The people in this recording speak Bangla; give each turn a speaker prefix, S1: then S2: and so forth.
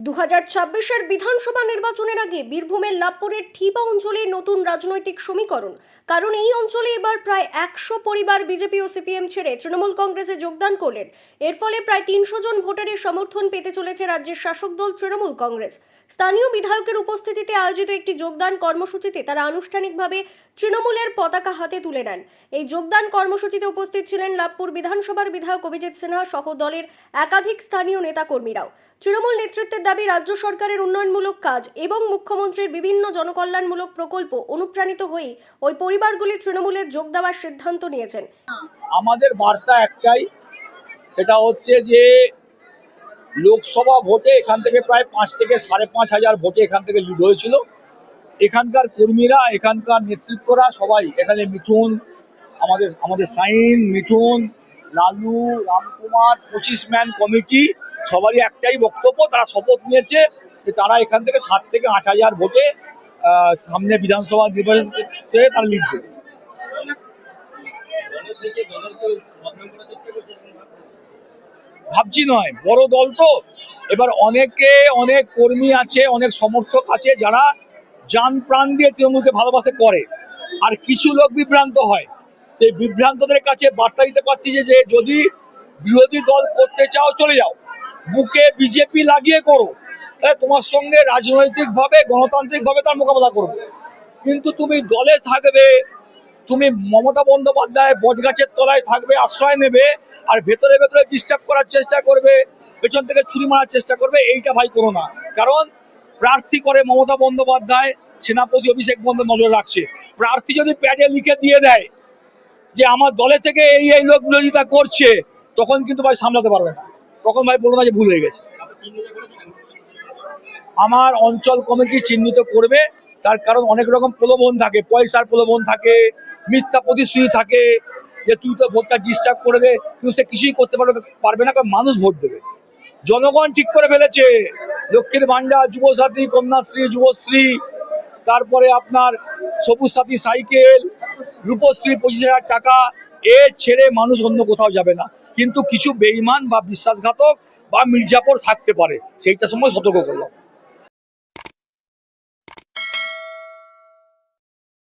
S1: 2026-এর বিধানসভা নির্বাচনের আগে বীরভূমের লাভপুরের ঠিবা অঞ্চলে নতুন রাজনৈতিক সমীকরণ। কারণ এই অঞ্চলে এবার প্রায় 100 পরিবার বিজেপি ও সিপিএম ছেড়ে তৃণমূল কংগ্রেসে যোগদান করলেন। এর ফলে প্রায় 300 জন ভোটারের সমর্থন পেতে চলেছে রাজ্যের শাসক দল তৃণমূল কংগ্রেস। স্থানীয় বিধায়কের উপস্থিতিতে আয়োজিত একটি যোগদান কর্মসূচিতে তারা আনুষ্ঠানিকভাবে তৃণমূলের পতাকা হাতে তুলে নেন। এই যোগদান কর্মসূচিতে উপস্থিত ছিলেন লাভপুর বিধানসভার বিধায়ক অভিজিৎ সিনহা সহ দলের একাধিক স্থানীয় নেতাকর্মীরাও। তৃণমূল নেতৃত্বের দাবি, রাজ্য সরকারের উন্নয়নমূলক কাজ এবং মুখ্যমন্ত্রীর বিভিন্ন জনকল্যাণমূলক প্রকল্প অনুপ্রাণিত হয়ে ওই পরিবারগুলি তৃণমূলে যোগ দেওয়ার সিদ্ধান্ত নিয়েছেন।
S2: আমাদের বার্তা একটাই, সেটা হচ্ছে যে লোকসভা ভোটে এখান থেকে প্রায় 5 থেকে 5,500 ভোটে এখান থেকে লিড হয়েছিল। এখানকার কর্মীরা, এখানকার নেতৃত্বরা সবাই, এখানে মিঠুন, আমাদের সাইন, মিঠুন, লালু, রামকুমার, 25 ম্যান কমিটি, সবারই একটাই বক্তব্য, তারা শপথ নিয়েছে যে তারা এখান থেকে 7 থেকে 8,000 ভোটে সামনে বিধানসভা নির্বাচনে তারা লিড দেবে। ভাবছি নয়, বড় দল তো, এবার অনেক কর্মী আছে, অনেক সমর্থক আছে যারা জান প্রাণ দিয়ে তৃণমূলকে ভালোবাসে করে, আর কিছু লোক বিভ্রান্ত হয়। সেই বিভ্রান্তদের কাছে বার্তা দিতে পারছি যে যদি বিরোধী দল করতে চাও চলে যাও, বুকে বিজেপি লাগিয়ে করো, তাহলে তোমার সঙ্গে রাজনৈতিকভাবে গণতান্ত্রিকভাবে তার মোকাবেলা করবে। কিন্তু তুমি দলে থাকবে, তুমি মমতা বন্দ্যোপাধ্যায় বটগাছের তলায় থাকবে, আশ্রয় নেবে, আর ভেতরে ভেতরে ডিস্টার্ব করার চেষ্টা করবে, পেছন থেকে ছুরি মারার চেষ্টা করবে, এইটা ভাই করো না। কারণ প্রার্থী করে মমতা বন্দ্যোপাধ্যায়, সেনাপতি অভিষেক বন্দ্যোপাধ্যায় নজর রাখছে। প্রার্থী যদি প্যাডে লিখে দিয়ে দেয় যে আমার দলে থেকে এই লোক বিরোধিতা করছে, তখন কিন্তু ভাই সামলাতে পারবে না, তখন ভাই বলবো না যে ভুল হয়ে গেছে। আমার অঞ্চল কমিটি চিহ্নিত করবে, তার কারণ অনেক রকম প্রলোভন থাকে, পয়সার প্রলোভন থাকে, মিথ্যা প্রতিশ্রুতি থাকে যে তুই তো ভোটটা ডিস্টার্ব করে দে, কিন্তু সে কিছুই করতে পারবে না, কারণ মানুষ ভোট দেবে। জনগণ ঠিক করে ফেলেছে, লক্ষ্মীর ভান্ডার, যুবসাথী, কন্যাশ্রী, যুবশ্রী, তারপরে আপনার সবুজ সাথী সাইকেল, রূপশ্রী 25,000 টাকা, এ ছেড়ে মানুষ অন্য কোথাও যাবে না। কিন্তু কিছু বেঈমান বা বিশ্বাসঘাতক বা মির্জাপুর থাকতে পারে, সেইটার সময় সতর্ক করলাম।